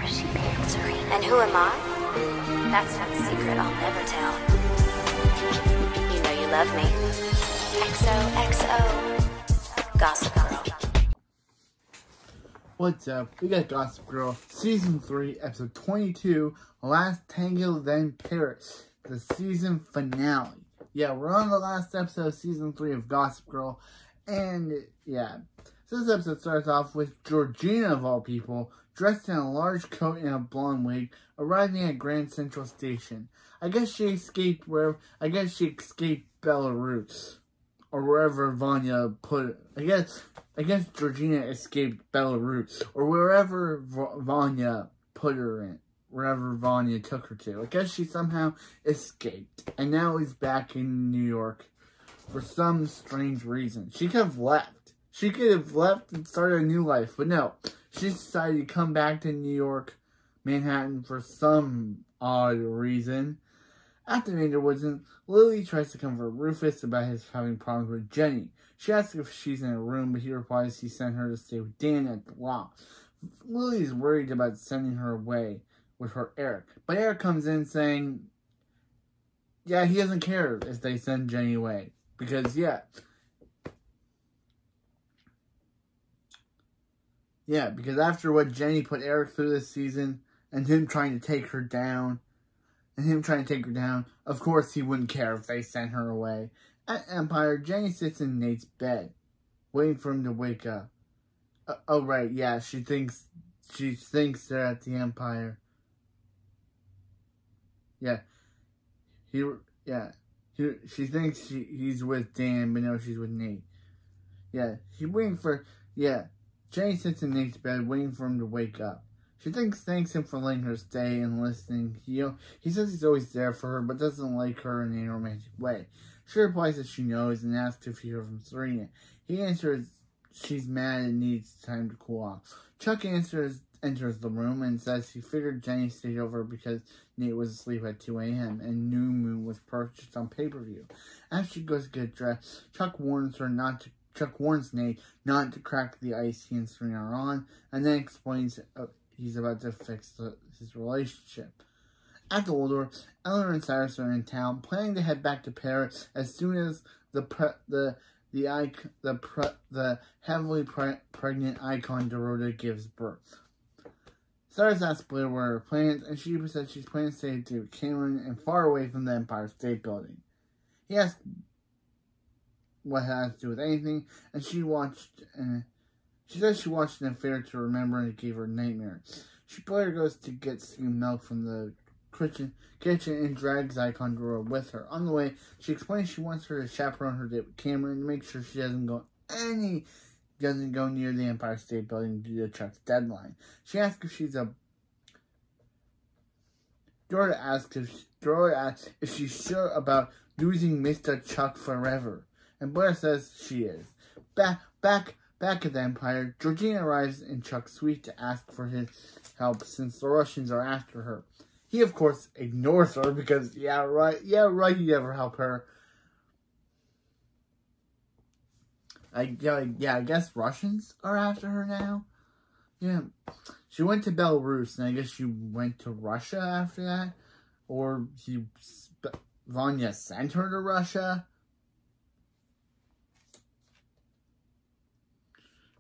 She picked Serena. And who am I? That's not a secret I'll never tell. You know you love me. XOXO. Gossip Girl. What's up? We got Gossip Girl, Season 3, Episode 22, Last Tango Then Paris, the season finale. Yeah, we're on the last episode of Season 3 of Gossip Girl, and yeah. So this episode starts off with Georgina, of all people, dressed in a large coat and a blonde wig, arriving at Grand Central Station. I guess she escaped Belarus, or wherever Vanya put it. I guess Georgina escaped Belarus, or wherever Vanya put her in, wherever Vanya took her to. I guess she somehow escaped, and now is back in New York for some strange reason. She could have left. She could have left and started a new life, but no. She decided to come back to New York, Manhattan, for some odd reason. After Major Woodson, Lily tries to comfort Rufus about his having problems with Jenny. She asks if she's in a room, but he replies he sent her to stay with Dan at the law. Lily is worried about sending her away with her Eric, but Eric comes in saying, yeah, he doesn't care if they send Jenny away, because, because after what Jenny put Eric through this season, and him trying to take her down, of course he wouldn't care if they sent her away. At Empire, Jenny sits in Nate's bed, waiting for him to wake up. Oh right, yeah, she thinks they're at the Empire. She thinks he's with Dan, but no, she's with Nate. Jenny sits in Nate's bed, waiting for him to wake up. She thanks him for letting her stay and listening. He says he's always there for her, but doesn't like her in a romantic way. She replies that she knows and asks if he heard from Serena. He answers she's mad and needs time to cool off. Chuck enters the room and says he figured Jenny stayed over because Nate was asleep at 2 a.m. and New Moon was purchased on pay-per-view. As she goes to get dressed, Chuck warns Nate not to crack the ice he and Serena are on, and then explains he's about to fix his relationship. At the Waldorf, Eleanor and Cyrus are in town, planning to head back to Paris as soon as the heavily pregnant icon Dorota gives birth. Cyrus asks Blair where her plans, and she says she's planning to stay to Cameron and far away from the Empire State Building. He asks what it has to do with anything, and she says she watched an affair to remember and it gave her nightmares. Blair goes to get steamed milk from the kitchen and drags Icon Dorota with her. On the way, she explains she wants her to chaperone her date with Cameron to make sure she doesn't go near the Empire State Building due to Chuck's deadline. She asks if Dorota asks if she's sure about losing Mr. Chuck forever. And Blair says she is. Back at the Empire, Georgina arrives in Chuck's suite to ask for his help since the Russians are after her. He, of course, ignores her because, he'd never help her. I guess Russians are after her now. Yeah. She went to Belarus, and I guess she went to Russia after that. Or Vanya sent her to Russia.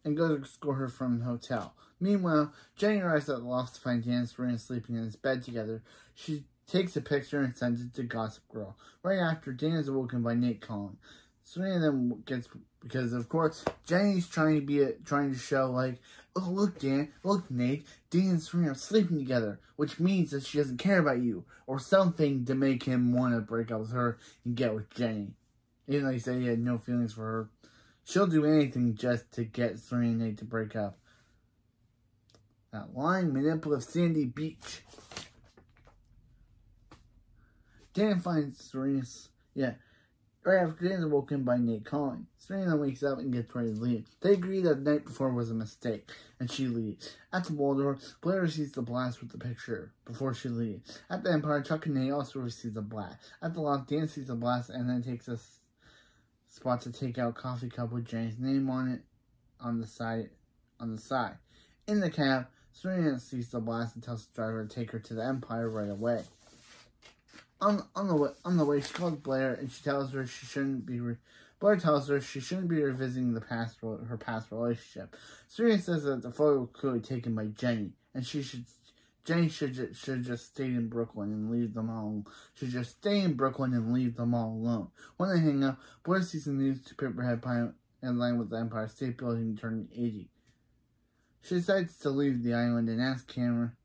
And goes to escort her from the hotel. Meanwhile, Jenny arrives at the loft to find Dan and Serena sleeping in his bed together. She takes a picture and sends it to Gossip Girl. Right after, Dan is awoken by Nate calling. Serena then gets, because of course, Jenny's trying to show like, oh look Dan, look Nate, Dan and Serena are sleeping together, which means that she doesn't care about you, or something to make him want to break up with her and get with Jenny. Even though he said he had no feelings for her. She'll do anything just to get Serena and Nate to break up. That lying, manipulative Sandy Beach. Dan finds Serena's... Right after Dan's awoken by Nate calling. Serena wakes up and gets ready to leave. They agree that the night before was a mistake, and she leaves. At the Waldorf, Blair receives the blast with the picture before she leaves. At the Empire, Chuck and Nate also receive the blast. At the loft, Dan sees the blast and then takes a spot to take out a coffee cup with Jenny's name on it on the side. In the cab, Serena sees the blast and tells the driver to take her to the Empire right away. On the way, she calls Blair and she tells her she shouldn't be. Blair tells her she shouldn't be revisiting her past relationship. Serena says that the photo was clearly taken by Jenny, and Jenny should just stay in Brooklyn and leave them all. Should just stay in Brooklyn and leave them all alone. When they hang up, Blair sees a newspaper headline with the Empire State Building turning 80. She decides to leave the island and asks Cameron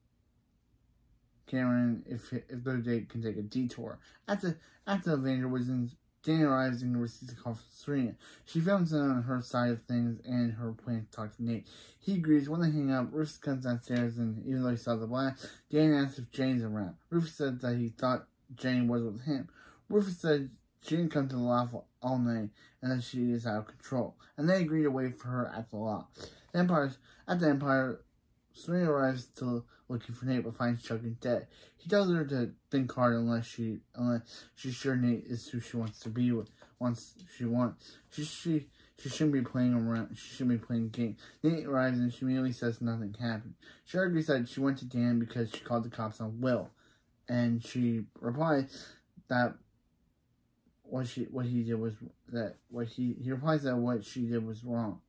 if their date can take a detour. After the Vanderwoodens, Dan arrives and receives a call from Serena. She films it on her side of things and her plan to talk to Nate. He agrees. When they hang up, Rufus comes downstairs and even though he saw the blast, Dan asks if Jane's around. Rufus said that he thought Jane was with him. Rufus said she didn't come to the loft all night and that she is out of control. And they agree to wait for her at the loft. At the Empire, Serena arrives to looking for Nate but finds Chuck dead. He tells her to think hard unless she's sure Nate is who she wants to be with. She shouldn't be playing around. She shouldn't be playing games. Nate arrives and she immediately says nothing happened. She argues that she went to Dan because she called the cops on Will, and she replies that what she did was wrong.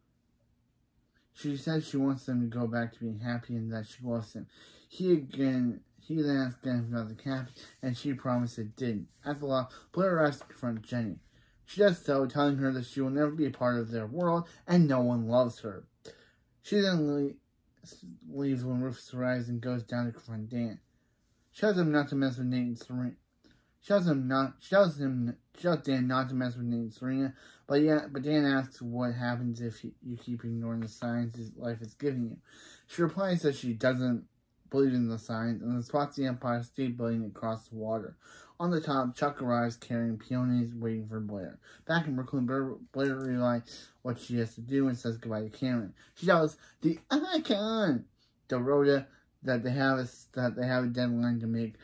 She says she wants them to go back to being happy and that she loves him. He then asks Dan if nothing happened, and she promised it didn't. At the law, Blair arrives to confront Jenny. She does so, telling her that she will never be a part of their world and no one loves her. She then leaves when Rufus arrives and goes down to confront Dan. She tells him not to mess with Nate and Serena. She tells Dan not to mess with Nate and Serena, but Dan asks what happens if you keep ignoring the signs his life is giving you. She replies that she doesn't believe in the signs and then spots the Empire State Building across the water. On the top, Chuck arrives carrying peonies waiting for Blair. Back in Brooklyn, Blair realizes what she has to do and says goodbye to Cameron. She tells the icon Dorota that they have a deadline to make.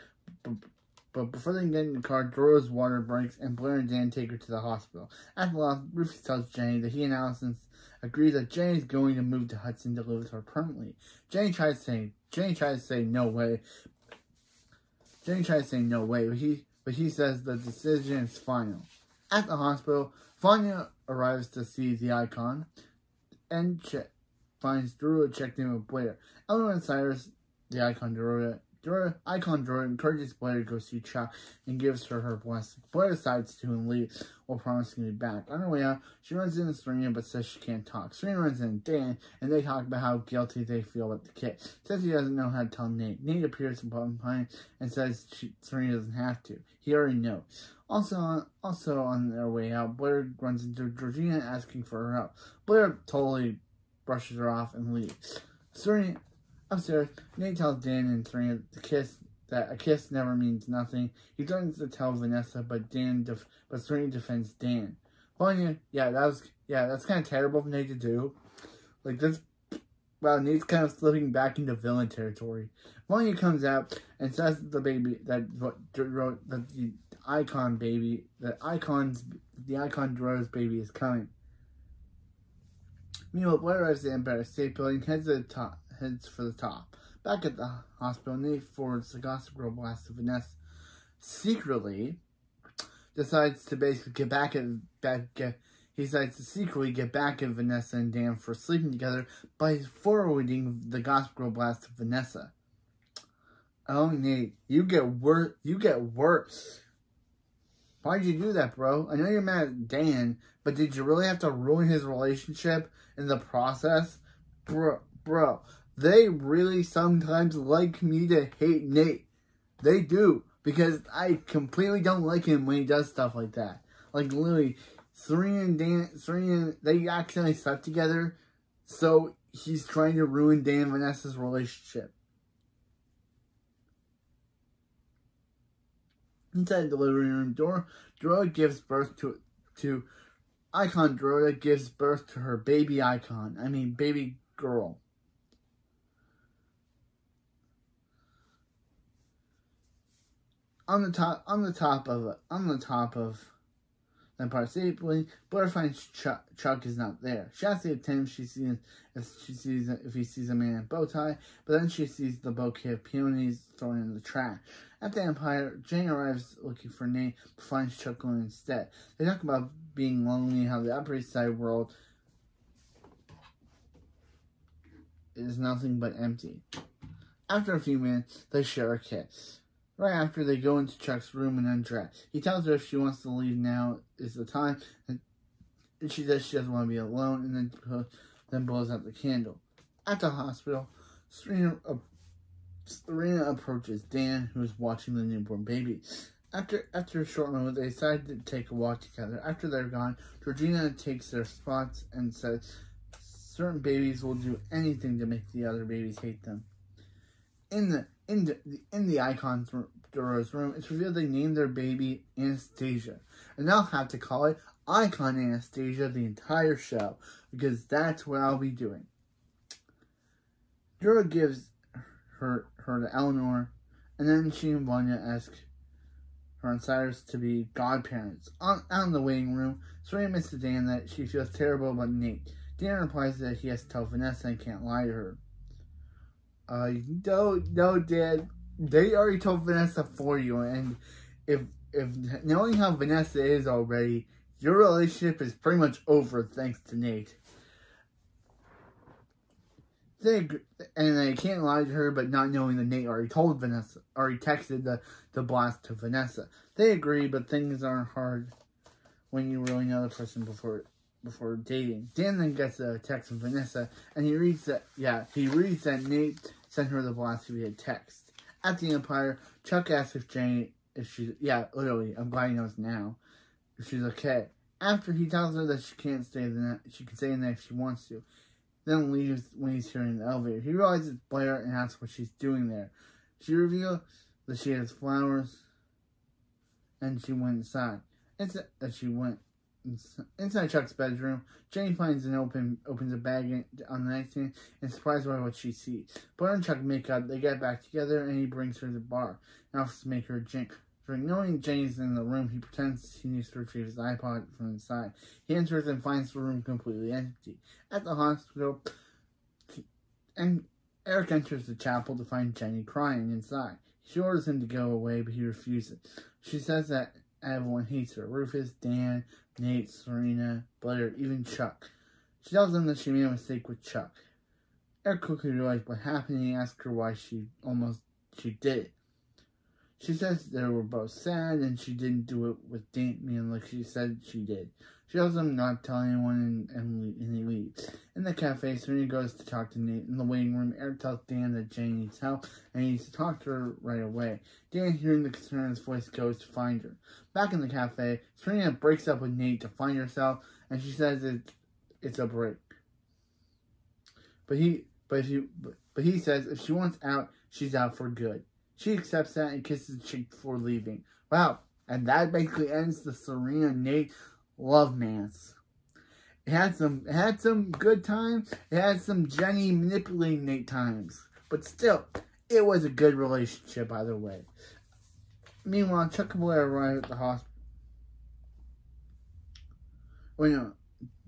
But before they can get in the car, Dorota's water breaks, and Blair and Dan take her to the hospital. At the loft, Rufus tells Jenny that he and Allison agree that Jenny is going to move to Hudson to live with her permanently. Jenny tries to say no way. But he says the decision is final. At the hospital, Vanya arrives to see the icon, and finds Dorota checked in with Blair. Eleanor and Cyrus, the icon Dorota encourages Blair to go see Chuck and gives her blessing. Blair decides to and leaves while promising to be back. On her way out, she runs into Serena but says she can't talk. Serena runs into Dan and they talk about how guilty they feel about the kid. Says he doesn't know how to tell Nate. Nate appears behind and says Serena doesn't have to. He already knows. Also on their way out, Blair runs into Georgina asking for her help. Blair totally brushes her off and leaves. Serena upstairs, Nate tells Dan and Serena that a kiss never means nothing. He threatens to tell Vanessa, but Serena defends Dan. Vanya, that's kind of terrible for Nate to do. Like this, wow, Nate's kind of slipping back into villain territory. Vanya comes out and says that the icon Dorota's baby is coming. Meanwhile, Blair arrives at the Empire State Building, heads for the top. Back at the hospital, Nate forwards the Gossip Girl blast to Vanessa. Secretly, decides to basically get back at Vanessa and Dan for sleeping together by forwarding the Gossip Girl blast to Vanessa. Oh, Nate, you get worse. Why'd you do that, bro? I know you're mad at Dan, but did you really have to ruin his relationship in the process? Bro, they really sometimes like me to hate Nate. They do, because I completely don't like him when he does stuff like that. Like, literally, Serena, they accidentally slept together, so he's trying to ruin Dan and Vanessa's relationship. Inside the living room, Dorota gives birth to Icon Dorota gives birth to her baby baby girl. On the top of Then part safely, Blair finds Chuck is not there. She asks if he sees a man in a bow tie, but then she sees the bouquet of peonies thrown in the trash. At the Empire, Jane arrives looking for Nate, but finds Chuck alone instead. They talk about being lonely, how the Upper East Side world is nothing but empty. After a few minutes, they share a kiss. Right after, they go into Chuck's room and undress. He tells her if she wants to leave, now is the time. And she says she doesn't want to be alone, and then blows out the candle. At the hospital, Serena approaches Dan, who is watching the newborn baby. After a short moment, they decide to take a walk together. After they're gone, Georgina takes their spots and says certain babies will do anything to make the other babies hate them. In the Icon's Dorota's room, it's revealed they named their baby Anastasia. And I'll have to call it Icon Anastasia the entire show, because that's what I'll be doing. Dora gives her to Eleanor, and then she and Vanya ask her insiders to be godparents. Out in the waiting room, Serena admits to Dan that she feels terrible about Nate. Dan replies that he has to tell Vanessa and can't lie to her. No, Dad. They already told Vanessa for you, and if knowing how Vanessa is already, your relationship is pretty much over thanks to Nate. They can't lie to her, but not knowing that Nate already told Vanessa, already texted the blast to Vanessa. They agree, but things aren't hard when you really know the person before dating. Dan then gets a text from Vanessa, and he reads that Nate sent her the blast via text. At the Empire, Chuck asks if she's, literally, I'm glad he knows now, if she's okay. After he tells her that she can stay the night if she wants to, then leaves when he's hearing the elevator. He realizes it's Blair and asks what she's doing there. She reveals that she has flowers, and she went inside. Inside Chuck's bedroom, Jenny finds opens a bag on the nightstand, and is surprised by what she sees. Blair and Chuck make up, they get back together, and he brings her to the bar and offers to make her a drink. Knowing Jenny's in the room, he pretends he needs to retrieve his iPod from inside. He enters and finds the room completely empty. At the hospital, Eric enters the chapel to find Jenny crying inside. She orders him to go away, but he refuses. She says that everyone hates her. Rufus, Dan, Nate, Serena, Blair, even Chuck. She tells him that she made a mistake with Chuck. Eric quickly realizes what happened, and he asks her why she did it. She says they were both sad, and she didn't do it with Damien like she said she did. She tells him not to tell anyone, and he leaves. In the cafe, Serena goes to talk to Nate. In the waiting room, Eric tells Dan that Jane needs help, and he needs to talk to her right away. Dan, hearing the concern in his voice, goes to find her. Back in the cafe, Serena breaks up with Nate to find herself, and she says it's a break. But he says if she wants out, she's out for good. She accepts that and kisses the cheek before leaving. Wow, and that basically ends the Serena-Nate lovemance. It had some good times. It had some Jenny manipulating Nate times. But still, it was a good relationship either way. Meanwhile, Chuck and Blair arrive at the hospital. In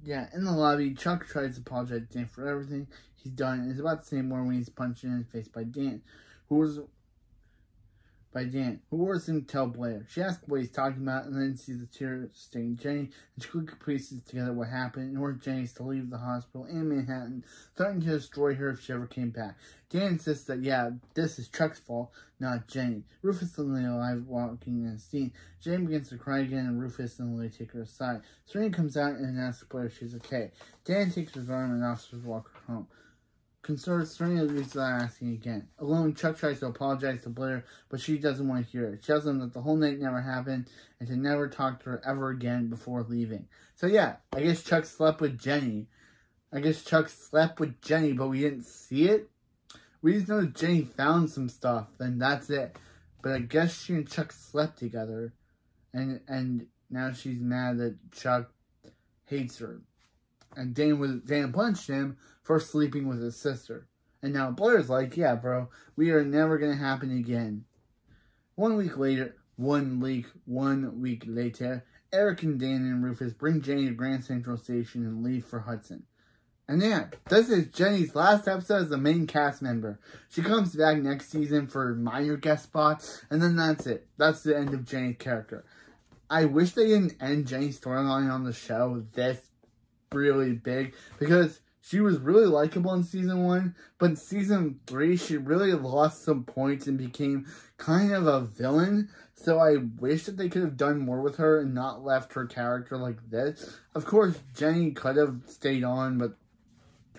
the lobby, Chuck tries to apologize to Dan for everything he's done and is about to say more when he's punched in his face by Dan, who orders him to tell Blair. She asks what he's talking about and then sees the tear-stained Jenny, and she quickly pieces together what happened and orders Jenny to leave the hospital in Manhattan, threatening to destroy her if she ever came back. Dan insists that, this is Chuck's fault, not Jenny. Rufus and Lily alive walking in the scene. Jenny begins to cry again, and Rufus and Lily take her aside. Serena comes out and asks Blair if she's okay. Dan takes her arm and officers walk her home. Concerned, Serena leaves without asking again. Alone, Chuck tries to apologize to Blair, but she doesn't want to hear it. She tells him that the whole night never happened and to never talk to her ever again before leaving. So I guess Chuck slept with Jenny. But we didn't see it. We just know that Jenny found some stuff, then that's it. But I guess she and Chuck slept together, and now she's mad that Chuck hates her. And Dan punched him for sleeping with his sister. And now Blair's like, yeah, bro, we are never going to happen again. 1 week later, Eric and Dan and Rufus bring Jenny to Grand Central Station and leave for Hudson. And yeah, this is Jenny's last episode as a main cast member. She comes back next season for minor guest spots, and then that's it. That's the end of Jenny's character. I wish they didn't end Jenny's storyline on the show this really big, because she was really likable in season 1, but in season 3, she really lost some points and became kind of a villain. So I wish that they could have done more with her and not left her character like this. Of course, Jenny could have stayed on, but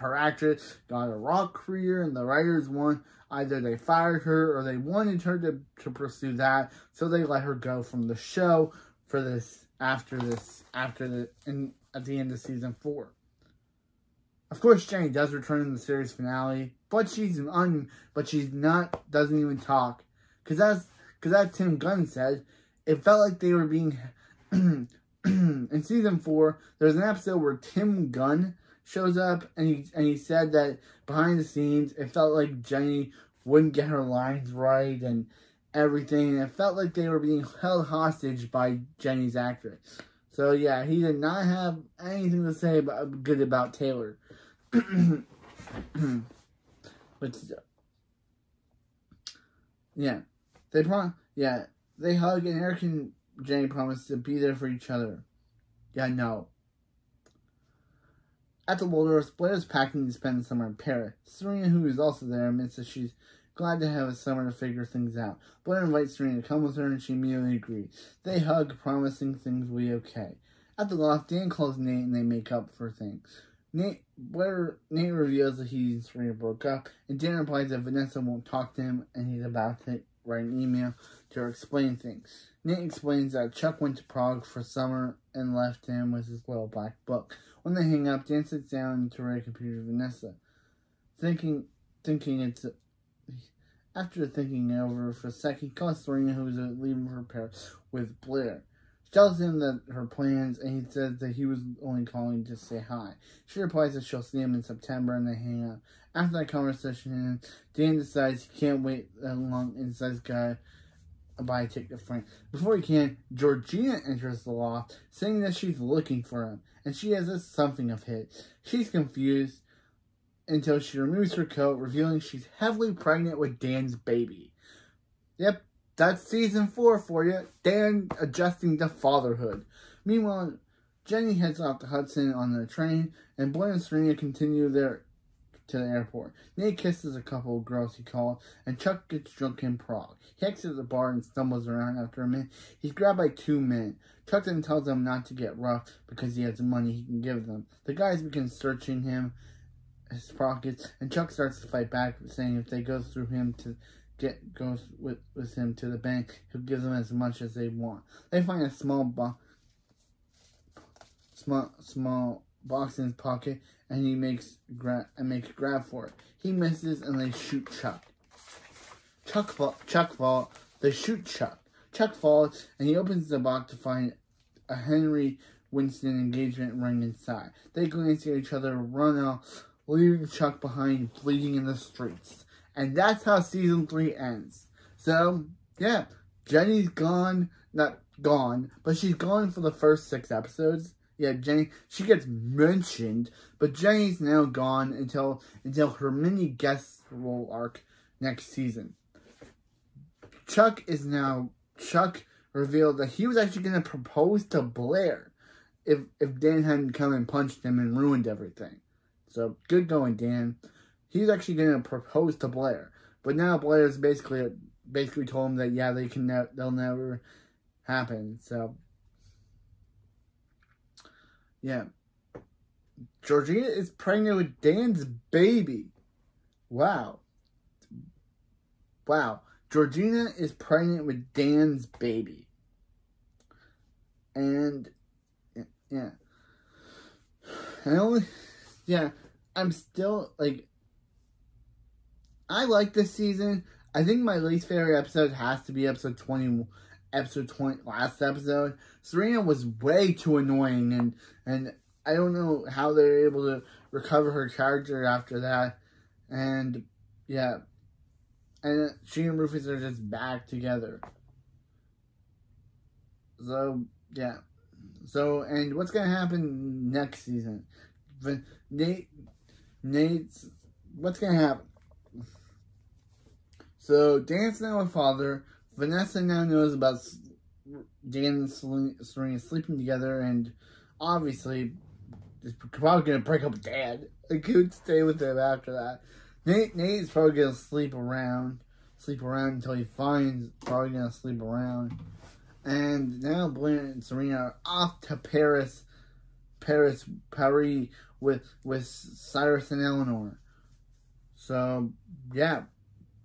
her actress got a rock career and the writers won. Either they fired her or they wanted her to pursue that, so they let her go from the show for this at the end of season 4. Of course, Jenny does return in the series finale, but doesn't even talk. Because as Tim Gunn said, it felt like they were being... in season 4, there's an episode where Tim Gunn shows up, and he said that behind the scenes, it felt like Jenny wouldn't get her lines right and everything, and it felt like they were being held hostage by Jenny's actress. So yeah, he did not have anything to say good about Taylor. But yeah, they hug, and Eric and Jenny promise to be there for each other. Yeah, no. At the Waldorf, Blair is packing to spend the summer in Paris. Serena, who is also there, admits that she's glad to have a summer to figure things out. Blair invites Serena to come with her, and she immediately agrees. They hug, promising things will be okay. At the loft, Dan calls Nate, and they make up for things. Nate reveals that he and Serena broke up, and Dan replies that Vanessa won't talk to him, and he's about to write an email to explain things. Nate explains that Chuck went to Prague for summer and left him with his little black book. When they hang up, Dan sits down to write a computer to Vanessa. After thinking it over for a sec, he calls Serena, who is leaving for Paris with Blair. She tells him that her plans, and he says that he was only calling to say hi. She replies that she'll see him in September, and they hang up. After that conversation, Dan decides he can't wait that long and says goodbye to take the frame. Before he can, Georgina enters the loft, saying that she's looking for him, and she has a something of his. She's confused until she removes her coat, revealing she's heavily pregnant with Dan's baby. Yep, that's season 4 for you. Dan adjusting to fatherhood. Meanwhile, Jenny heads off to Hudson on the train, and Blair and Serena continue to the airport. Nate kisses a couple of girls he called, and Chuck gets drunk in Prague. He exits the bar and stumbles around after a minute. He's grabbed by 2 men. Chuck then tells them not to get rough because he has money he can give them. The guys begin searching his pockets, and Chuck starts to fight back, saying if they go through him goes with him to the bank, he'll give them as much as they want. They find a small box in his pocket, and he makes a grab for it. He misses, and they shoot Chuck. They shoot Chuck. Chuck falls, and he opens the box to find a Henry Winston engagement ring inside. They glance at each other, run off, leaving Chuck behind, bleeding in the streets. And that's how season 3 ends. So, yeah, Jenny's gone, not gone, but she's gone for the first 6 episodes. Yeah, Jenny, she gets mentioned, but Jenny's now gone until her mini guest role arc next season. Chuck revealed that he was actually going to propose to Blair if Dan hadn't come and punched him and ruined everything. So, good going, Dan. He's actually going to propose to Blair. But now Blair's basically told him that, yeah, they'll never happen. So, yeah. Georgina is pregnant with Dan's baby. Wow. Georgina is pregnant with Dan's baby. And, yeah. I'm still, I like this season. I think my least favorite episode has to be episode 20, last episode. Serena was way too annoying, and I don't know how they were able to recover her character after that. And, yeah. And she and Rufus are just back together. So, yeah. So, and what's going to happen next season? Nate's, what's going to happen? So, Dan's now a father. Vanessa now knows about Dan and Serena sleeping together, and obviously is probably going to break up with Dad. Like, who'd stay with him after that? Nate's probably going to sleep around until he finds, probably going to sleep around. And now Blair and Serena are off to Paris with Cyrus and Eleanor. So, yeah,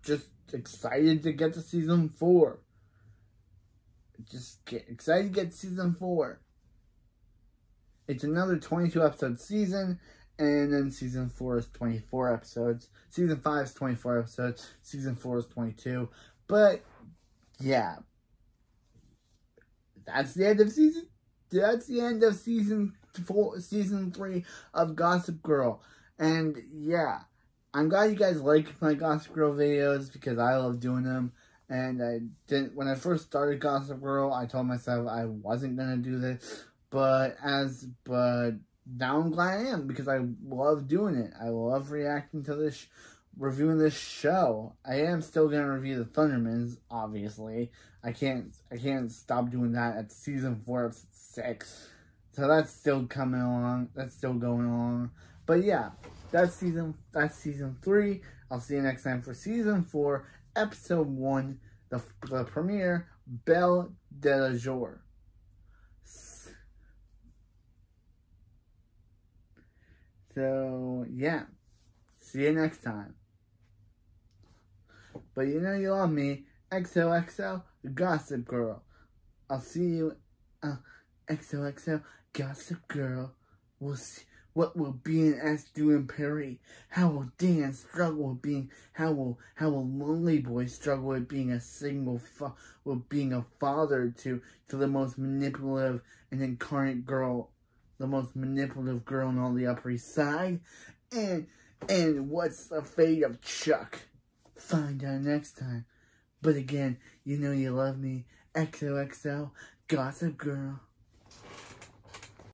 just excited to get to season 4. Excited to get to season 4. It's another 22 episode season, and then season 4 is 24 episodes. Season 5 is 24 episodes. Season 4 is 22. But, yeah. That's the end of season 3 of Gossip Girl. And yeah, I'm glad you guys like my Gossip Girl videos because I love doing them. And when I first started Gossip Girl, I told myself I wasn't gonna do this, but now I'm glad I am because I love doing it. I love reacting to this, reviewing this show. I am still gonna review the Thundermans, obviously. I can't stop doing that at season 4, episode 6. So that's still coming along. That's still going along. But yeah, that's season 3. I'll see you next time for season 4, episode 1, the premiere, Belle de la Jour. So yeah, see you next time. But you know you love me. XOXO, Gossip Girl. I'll see you. XOXO, Gossip Girl. We'll see what will Bean S do in Perry. How will Dan struggle with being? How will Lonely Boy struggle with being a with being a father to the most manipulative and incarnate girl, the most manipulative girl on all the Upper East Side, and what's the fate of Chuck? Find out next time. But again, you know you love me. XOXO, Gossip Girl.